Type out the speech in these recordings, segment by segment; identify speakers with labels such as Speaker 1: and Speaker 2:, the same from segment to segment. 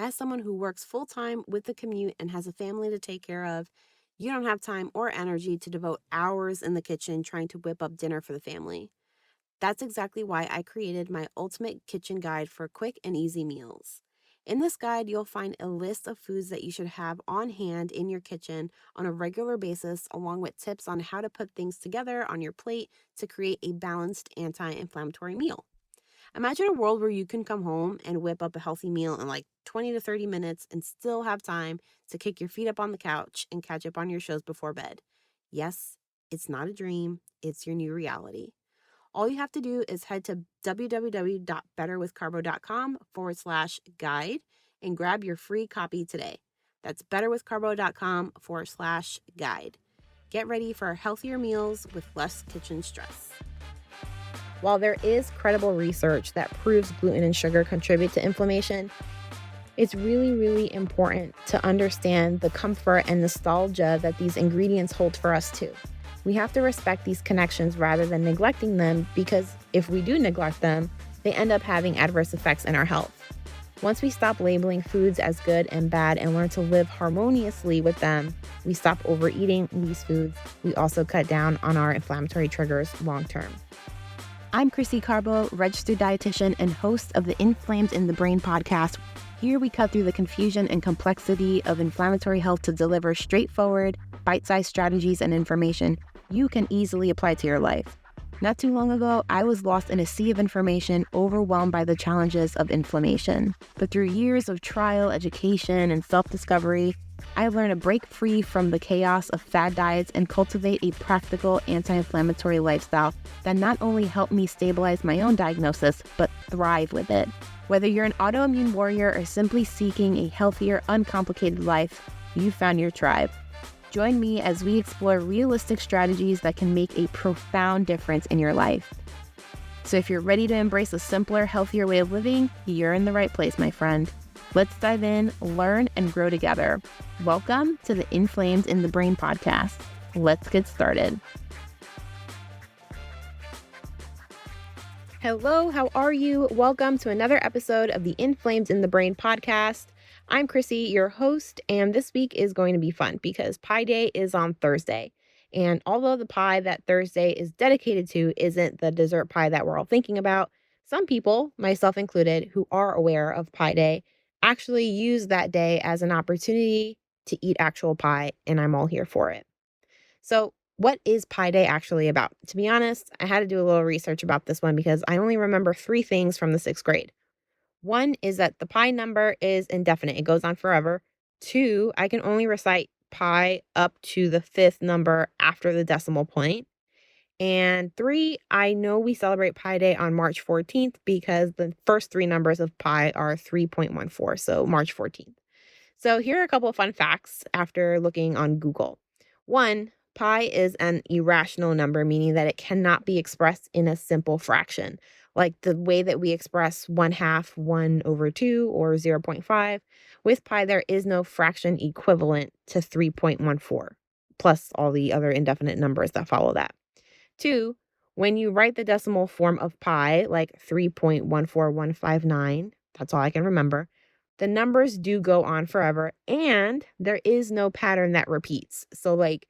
Speaker 1: As someone who works full time with the commute and has a family to take care of, you don't have time or energy to devote hours in the kitchen trying to whip up dinner for the family. That's exactly why I created my ultimate kitchen guide for quick and easy meals. In this guide, you'll find a list of foods that you should have on hand in your kitchen on a regular basis, along with tips on how to put things together on your plate to create a balanced anti inflammatory meal. Imagine a world where you can come home and whip up a healthy meal in like 20 to 30 minutes and still have time to kick your feet up on the couch and catch up on your shows before bed. Yes, it's not a dream, it's your new reality. All you have to do is head to www.betterwithcarbo.com/guide and grab your free copy today. That's betterwithcarbo.com/guide. Get ready for healthier meals with less kitchen stress. While there is credible research that proves gluten and sugar contribute to inflammation, it's really, really important to understand the comfort and nostalgia that these ingredients hold for us too. We have to respect these connections rather than neglecting them, because if we do neglect them, they end up having adverse effects in our health. Once we stop labeling foods as good and bad and learn to live harmoniously with them, we stop overeating these foods. We also cut down on our inflammatory triggers long term. I'm Krissy Carbo, registered dietitian and host of the Inflamed in the Brain podcast. Here we cut through the confusion and complexity of inflammatory health to deliver straightforward, bite-sized strategies and information you can easily apply to your life. Not too long ago, I was lost in a sea of information, overwhelmed by the challenges of inflammation. But through years of trial, education, and self-discovery, I learned to break free from the chaos of fad diets and cultivate a practical anti-inflammatory lifestyle that not only helped me stabilize my own diagnosis, but thrive with it. Whether you're an autoimmune warrior or simply seeking a healthier, uncomplicated life, you found your tribe. Join me as we explore realistic strategies that can make a profound difference in your life. So if you're ready to embrace a simpler, healthier way of living, you're in the right place, my friend. Let's dive in, learn, and grow together. Welcome to the Inflamed in the Brain podcast. Let's get started. Hello, how are you? Welcome to another episode of the Inflamed in the Brain podcast. I'm Krissy, your host, and this week is going to be fun because Pie Day is on Thursday. And although the pie that Thursday is dedicated to isn't the dessert pie that we're all thinking about, some people, myself included, who are aware of Pie Day, actually use that day as an opportunity to eat actual pie, and I'm all here for it. So, what is Pie Day actually about? To be honest, I had to do a little research about this one because I only remember 3 things from the 6th grade. One is that the pi number is indefinite. It goes on forever. 2, I can only recite pi up to the 5th number after the decimal point. And 3, I know we celebrate Pi Day on March 14th because the first 3 numbers of pi are 3.14, so March 14th. So here are a couple of fun facts after looking on Google. 1, pi is an irrational number, meaning that it cannot be expressed in a simple fraction, like the way that we express 1/2, 1/2, or 0.5. With pi, there is no fraction equivalent to 3.14, plus all the other indefinite numbers that follow that. 2, when you write the decimal form of pi, like 3.14159, that's all I can remember, the numbers do go on forever, and there is no pattern that repeats. So like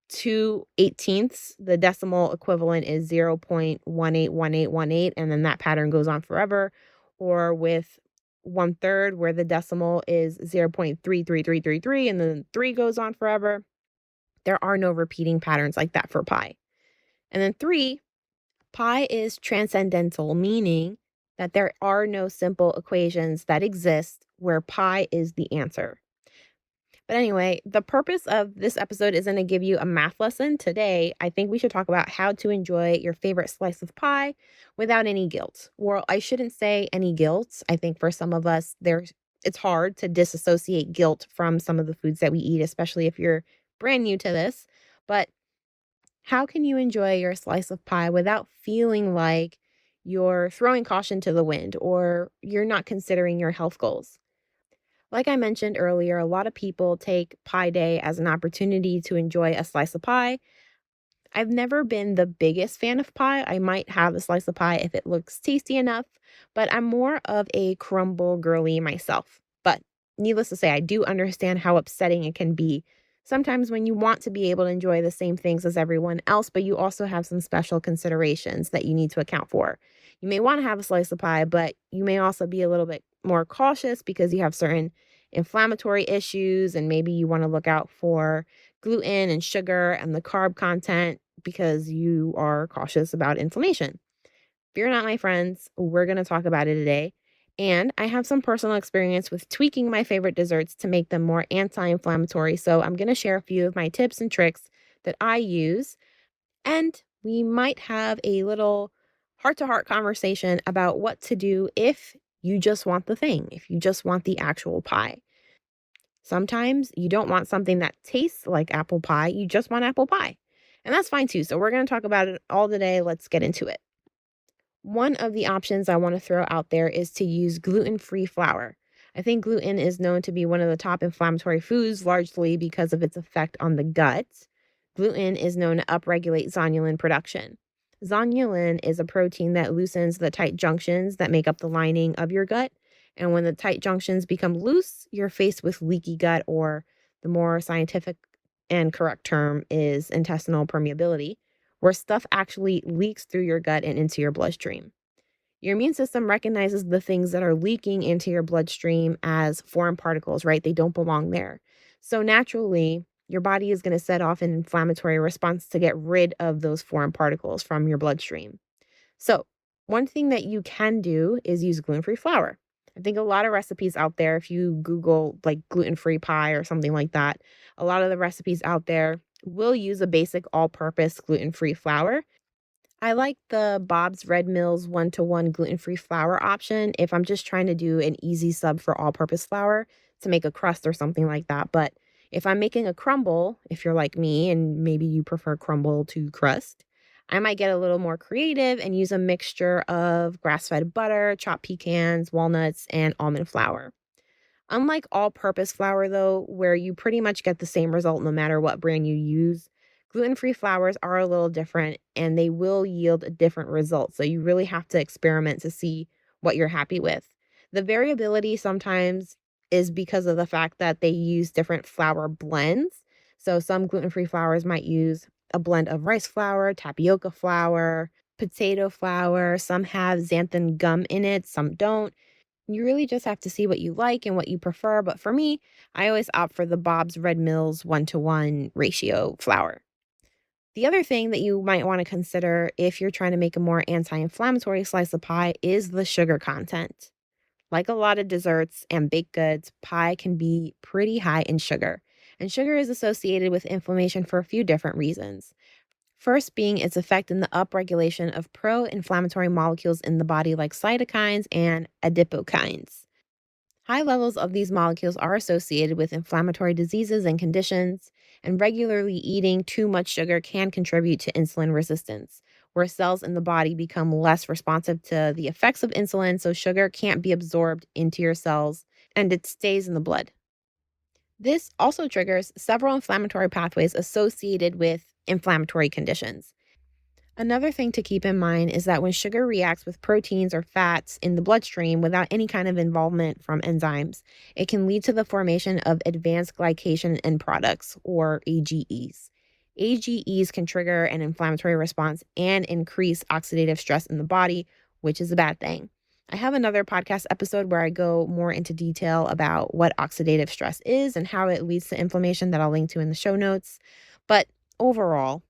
Speaker 1: 2/18, the decimal equivalent is 0.181818, and then that pattern goes on forever. Or with 1/3, where the decimal is 0.33333, and then 3 goes on forever. There are no repeating patterns like that for pi. And then 3, pi is transcendental, meaning that there are no simple equations that exist where pi is the answer. But anyway, the purpose of this episode isn't to give you a math lesson. Today, I think we should talk about how to enjoy your favorite slice of pie without any guilt. Or I shouldn't say any guilt. I think for some of us, it's hard to disassociate guilt from some of the foods that we eat, especially if you're brand new to this. But how can you enjoy your slice of pie without feeling like you're throwing caution to the wind or you're not considering your health goals? Like I mentioned earlier, a lot of people take Pie Day as an opportunity to enjoy a slice of pie. I've never been the biggest fan of pie. I might have a slice of pie if it looks tasty enough, but I'm more of a crumble girly myself. But needless to say, I do understand how upsetting it can be sometimes when you want to be able to enjoy the same things as everyone else, but you also have some special considerations that you need to account for. You may want to have a slice of pie, but you may also be a little bit more cautious because you have certain inflammatory issues, and maybe you want to look out for gluten and sugar and the carb content because you are cautious about inflammation. Fear not, my friends. We're going to talk about it today. And I have some personal experience with tweaking my favorite desserts to make them more anti inflammatory. So I'm going to share a few of my tips and tricks that I use. And we might have a little heart to heart conversation about what to do if you just want the thing, if you just want the actual pie. Sometimes you don't want something that tastes like apple pie, you just want apple pie. And that's fine too. So we're going to talk about it all today. Let's get into it. One of the options I want to throw out there is to use gluten-free flour. I think gluten is known to be one of the top inflammatory foods, largely because of its effect on the gut. Gluten is known to upregulate zonulin production. Zonulin is a protein that loosens the tight junctions that make up the lining of your gut. And when the tight junctions become loose, you're faced with leaky gut, or the more scientific and correct term is intestinal permeability, where stuff actually leaks through your gut and into your bloodstream. Your immune system recognizes the things that are leaking into your bloodstream as foreign particles, right? They don't belong there. So naturally, your body is going to set off an inflammatory response to get rid of those foreign particles from your bloodstream. So, one thing that you can do is use gluten-free flour. I think a lot of recipes out there, if you Google like gluten-free pie or something like that, a lot of the recipes out there will use a basic all-purpose gluten-free flour. I like the Bob's Red Mill's 1-to-1 gluten-free flour option if I'm just trying to do an easy sub for all-purpose flour to make a crust or something like that. But if I'm making a crumble, if you're like me and maybe you prefer crumble to crust, I might get a little more creative and use a mixture of grass-fed butter, chopped pecans, walnuts, and almond flour. Unlike all-purpose flour, though, where you pretty much get the same result no matter what brand you use, gluten-free flours are a little different and they will yield a different result. So you really have to experiment to see what you're happy with. The variability sometimes is because of the fact that they use different flour blends. So some gluten-free flours might use a blend of rice flour, tapioca flour, potato flour. Some have xanthan gum in it, some don't. You really just have to see what you like and what you prefer. But for me, I always opt for the Bob's Red Mill's 1-to-1 ratio flour. The other thing that you might want to consider if you're trying to make a more anti-inflammatory slice of pie is the sugar content. Like a lot of desserts and baked goods, pie can be pretty high in sugar. And sugar is associated with inflammation for a few different reasons. First being its effect in the upregulation of pro-inflammatory molecules in the body like cytokines and adipokines. High levels of these molecules are associated with inflammatory diseases and conditions, and regularly eating too much sugar can contribute to insulin resistance, where cells in the body become less responsive to the effects of insulin, so sugar can't be absorbed into your cells and it stays in the blood. This also triggers several inflammatory pathways associated with inflammatory conditions. Another thing to keep in mind is that when sugar reacts with proteins or fats in the bloodstream without any kind of involvement from enzymes, it can lead to the formation of advanced glycation end products, or AGEs. AGEs can trigger an inflammatory response and increase oxidative stress in the body, which is a bad thing. I have another podcast episode where I go more into detail about what oxidative stress is and how it leads to inflammation that I'll link to in the show notes. But overall,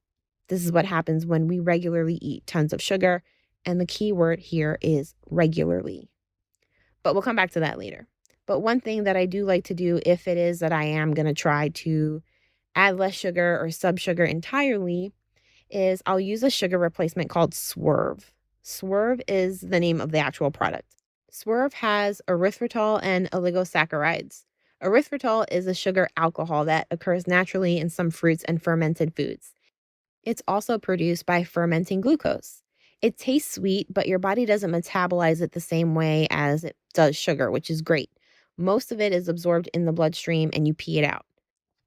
Speaker 1: this is what happens when we regularly eat tons of sugar. And the key word here is regularly. But we'll come back to that later. But one thing that I do like to do, if it is that I am going to try to add less sugar or sub sugar entirely, is I'll use a sugar replacement called Swerve. Swerve is the name of the actual product. Swerve has erythritol and oligosaccharides. Erythritol is a sugar alcohol that occurs naturally in some fruits and fermented foods. It's also produced by fermenting glucose. It tastes sweet, but your body doesn't metabolize it the same way as it does sugar, which is great. Most of it is absorbed in the bloodstream and you pee it out.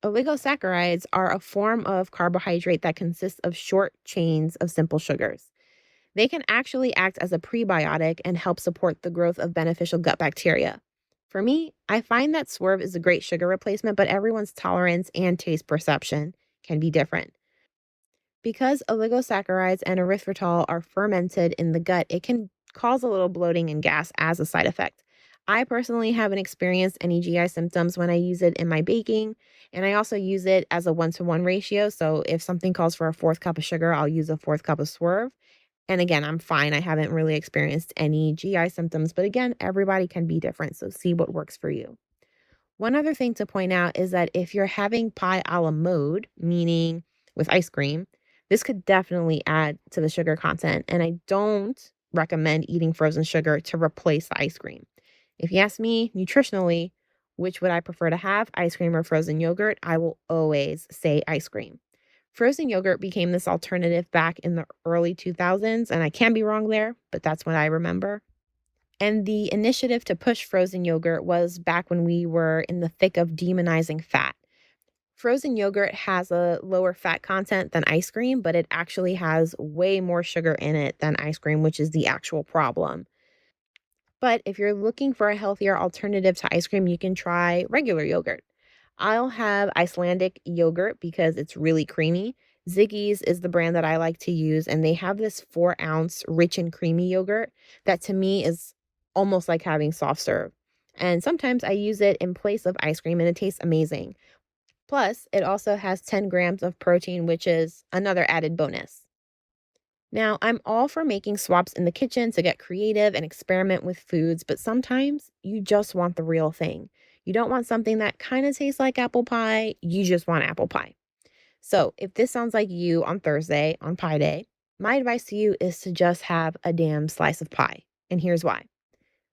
Speaker 1: Oligosaccharides are a form of carbohydrate that consists of short chains of simple sugars. They can actually act as a prebiotic and help support the growth of beneficial gut bacteria. For me, I find that Swerve is a great sugar replacement, but everyone's tolerance and taste perception can be different. Because oligosaccharides and erythritol are fermented in the gut, it can cause a little bloating and gas as a side effect. I personally haven't experienced any GI symptoms when I use it in my baking, and I also use it as a 1-to-1 ratio. So if something calls for a fourth cup of sugar, I'll use a fourth cup of Swerve. And again, I'm fine. I haven't really experienced any GI symptoms, but again, everybody can be different. So see what works for you. One other thing to point out is that if you're having pie a la mode, meaning with ice cream, this could definitely add to the sugar content. And I don't recommend eating frozen sugar to replace the ice cream. If you ask me nutritionally, which would I prefer to have, ice cream or frozen yogurt, I will always say ice cream. Frozen yogurt became this alternative back in the early 2000s, and I can be wrong there, but that's what I remember. And the initiative to push frozen yogurt was back when we were in the thick of demonizing fat. Frozen yogurt has a lower fat content than ice cream, but it actually has way more sugar in it than ice cream, which is the actual problem. But if you're looking for a healthier alternative to ice cream, you can try regular yogurt. I'll have Icelandic yogurt because it's really creamy. Ziggy's is the brand that I like to use, and they have this 4-ounce rich and creamy yogurt that to me is almost like having soft serve. And sometimes I use it in place of ice cream, and it tastes amazing. Plus, it also has 10 grams of protein, which is another added bonus. Now, I'm all for making swaps in the kitchen to get creative and experiment with foods, but sometimes you just want the real thing. You don't want something that kind of tastes like apple pie, you just want apple pie. So, if this sounds like you on Thursday, on Pie Day, my advice to you is to just have a damn slice of pie. And here's why.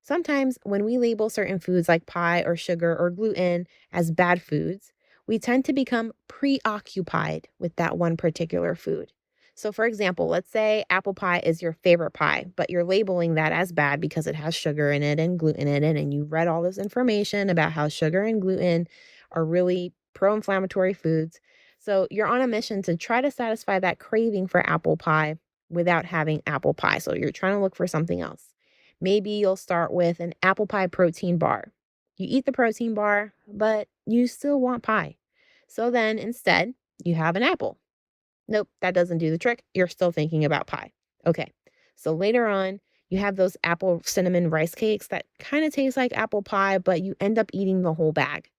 Speaker 1: Sometimes when we label certain foods like pie or sugar or gluten as bad foods, we tend to become preoccupied with that one particular food. So, for example, let's say apple pie is your favorite pie, but you're labeling that as bad because it has sugar in it and gluten in it. And you read all this information about how sugar and gluten are really pro inflammatory foods. So, you're on a mission to try to satisfy that craving for apple pie without having apple pie. So, you're trying to look for something else. Maybe you'll start with an apple pie protein bar. You eat the protein bar, but you still want pie. So then instead, you have an apple. Nope, that doesn't do the trick. You're still thinking about pie. Okay, so later on, you have those apple cinnamon rice cakes that kind of taste like apple pie, but you end up eating the whole bag.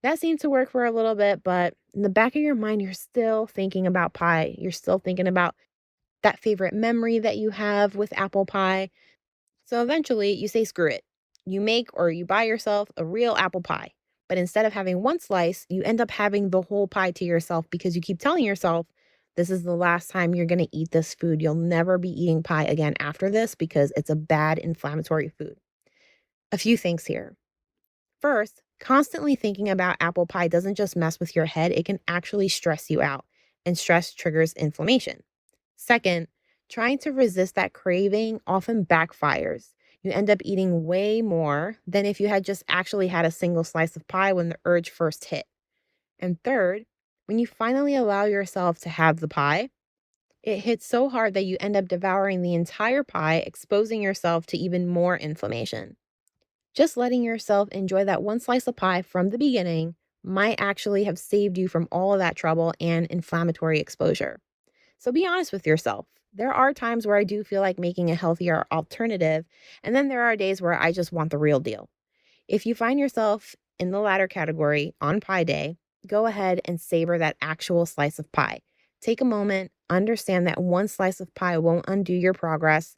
Speaker 1: That seemed to work for a little bit, but in the back of your mind, you're still thinking about pie. You're still thinking about that favorite memory that you have with apple pie. So eventually you say, screw it. You make or you buy yourself a real apple pie. But instead of having one slice, you end up having the whole pie to yourself because you keep telling yourself, this is the last time you're going to eat this food. You'll never be eating pie again after this because it's a bad inflammatory food. A few things here. First, constantly thinking about apple pie doesn't just mess with your head, it can actually stress you out, and stress triggers inflammation. Second, trying to resist that craving often backfires. You end up eating way more than if you had just actually had a single slice of pie when the urge first hit. And third, when you finally allow yourself to have the pie, it hits so hard that you end up devouring the entire pie, exposing yourself to even more inflammation. Just letting yourself enjoy that one slice of pie from the beginning might actually have saved you from all of that trouble and inflammatory exposure. So be honest with yourself. There are times where I do feel like making a healthier alternative, and then there are days where I just want the real deal. If you find yourself in the latter category on Pie Day, go ahead and savor that actual slice of pie. Take a moment, understand that one slice of pie won't undo your progress.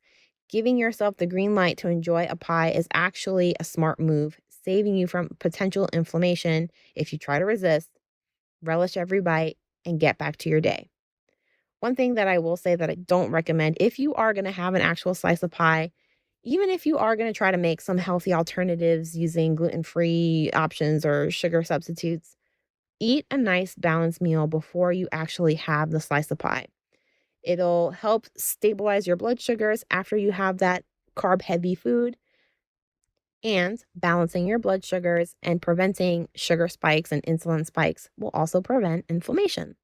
Speaker 1: Giving yourself the green light to enjoy a pie is actually a smart move, saving you from potential inflammation if you try to resist. Relish every bite and get back to your day. One thing that I will say that I don't recommend, if you are going to have an actual slice of pie, even if you are going to try to make some healthy alternatives using gluten-free options or sugar substitutes, eat a nice balanced meal before you actually have the slice of pie. It'll help stabilize your blood sugars after you have that carb-heavy food, and balancing your blood sugars and preventing sugar spikes and insulin spikes will also prevent inflammation.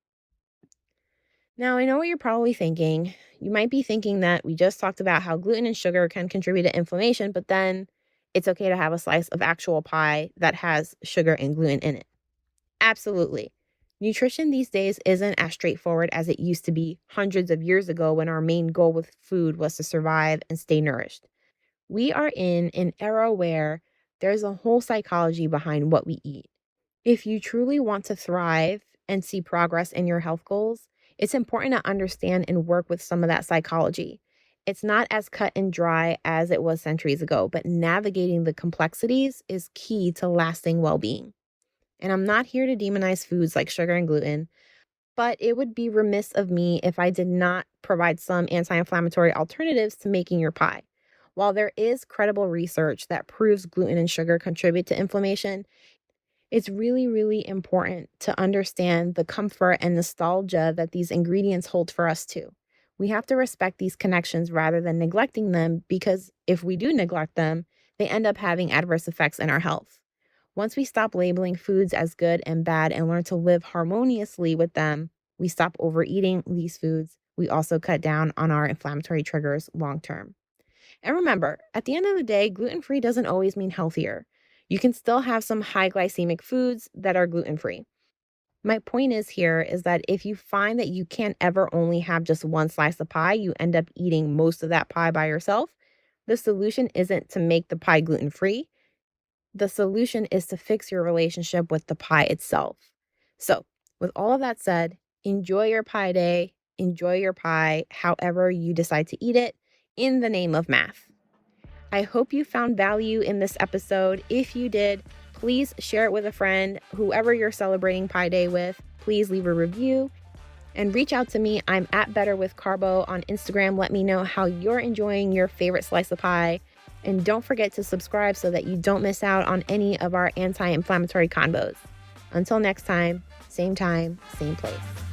Speaker 1: Now, I know what you're probably thinking. You might be thinking that we just talked about how gluten and sugar can contribute to inflammation, but then it's okay to have a slice of actual pie that has sugar and gluten in it. Absolutely. Nutrition these days isn't as straightforward as it used to be hundreds of years ago when our main goal with food was to survive and stay nourished. We are in an era where there's a whole psychology behind what we eat. If you truly want to thrive and see progress in your health goals, it's important to understand and work with some of that psychology. It's not as cut and dry as it was centuries ago, but navigating the complexities is key to lasting well being. And I'm not here to demonize foods like sugar and gluten, but it would be remiss of me if I did not provide some anti inflammatory alternatives to making your pie. While there is credible research that proves gluten and sugar contribute to inflammation, it's really, really important to understand the comfort and nostalgia that these ingredients hold for us too. We have to respect these connections rather than neglecting them, because if we do neglect them, they end up having adverse effects in our health. Once we stop labeling foods as good and bad and learn to live harmoniously with them, we stop overeating these foods. We also cut down on our inflammatory triggers long term. And remember, at the end of the day, gluten-free doesn't always mean healthier. You can still have some high glycemic foods that are gluten-free. My point is here is that if you find that you can't ever only have just one slice of pie, you end up eating most of that pie by yourself. The solution isn't to make the pie gluten-free. The solution is to fix your relationship with the pie itself. So, with all of that said, enjoy your pie day, enjoy your pie however you decide to eat it in the name of math. I hope you found value in this episode. If you did, please share it with a friend. Whoever you're celebrating Pie Day with, please leave a review and reach out to me. I'm at Better with Carbo on Instagram. Let me know how you're enjoying your favorite slice of pie. And don't forget to subscribe so that you don't miss out on any of our anti-inflammatory combos. Until next time, same place.